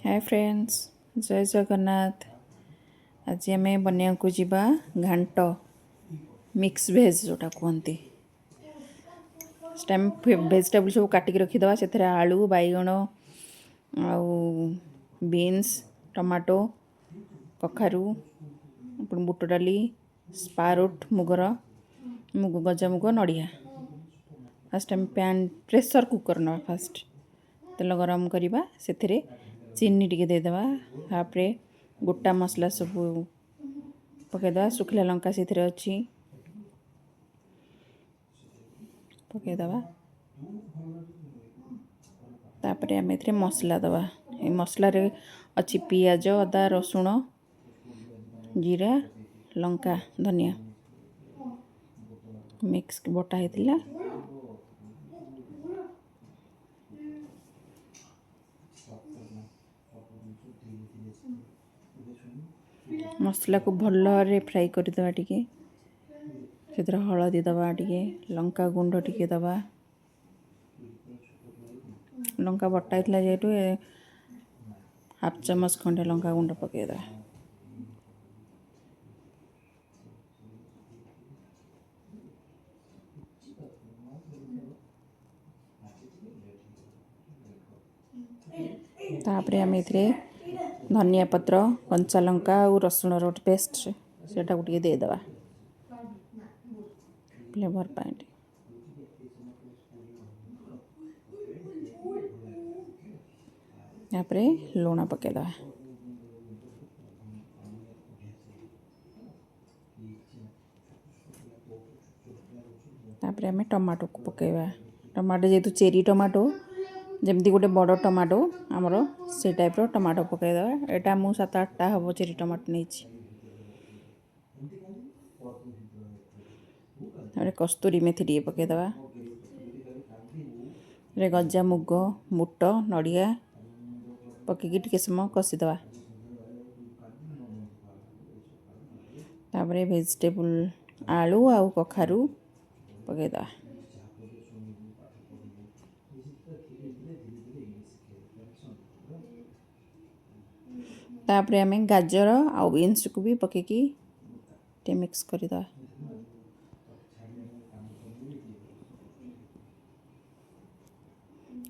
Hi friends, जय जगन्नाथ। आज आम बनिया को जीवा घांट मिक्स भेज जोटा कहते भेजिटेबल सब काटिक रखीदे से आलू बैगण आउ बीन्स टमाटो कखारू बुट डाली स्पारोट मुगर मुग गजामुग नड़िया फास्ट आम पैन प्रेशर कुकर ना फास्ट तेल गरम करवा से चीनी टिके देदेबा तापरे गोटा मसला सब पकईदे सुखला लंका से अच्छी पकईदे तापरे आम ए मसला दबा ये मसला रे अच्छी पियाज अदा रसुण जीरा लंका धनिया मिक्स बटा होता मसला को भल फ्राई करदे टिके से हलदी दबा टिके लंका गुंड टिके दबा लंका बटा होता जेहेतु हाफ चमच खंडे लंका गुंड पकईदे तापरे आम ए धनिया पत्र कंचा लंका और रसुण रोट पेस्ट से देदेबा फ्लेवर पाए तापरे लुण पकईदे तापरे आम टमाटो को पकईबा टमाटो जेहेतु चेरी टमाटो जमती गोटे बड़ टमाटो आमर से टाइप टमाटो पकईदे यहाँ मुझे 7-8टा हम चेरी टमाटो नहीं कस्तूरी मेथी टे पकईदे गजा मुग बुट नड़िया पकईकी टिके समय कषिदे तापरे वेजिटेबल आलू आउ कखारू पकईदे तापरे आम गाजर आउ बीन्स को भी पकईकी मिक्स करदे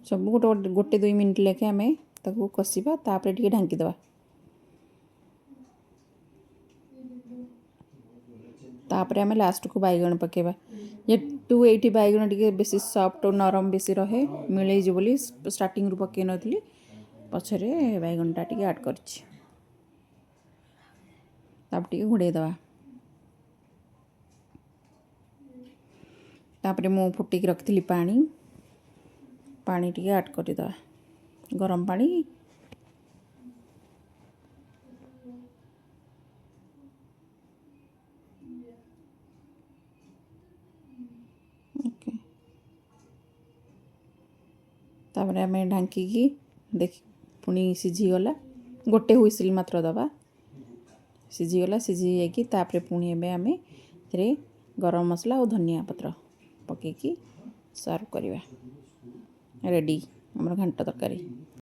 सब गोटे गोटे 2 मिनट लेखे आम ताकू कषिबा तापरे टिके ढांकीदे तापरे आम लास्ट को बैगण पकेबा जेटू ये बैगण टे बेसी सॉफ्ट और नरम बेसी रहे मिले बोली स्टार्टिंग रू पकई नी पछरे बैगणटा टे ऐड करछि टे घोड़ेदवा तापरे मु फुटिक रखी पानी पानी टे ऐड करदे गरम पानी तापरे आम ढांकी देख पुणी सीझीगला गोटे हुइसिल मात्र दबा सीझीगला सीझी तापरे पुणी एबे आम गरम मसला और धनिया पत्र पकईकी सर्व करवा रेडी हमर घांट तरकारी।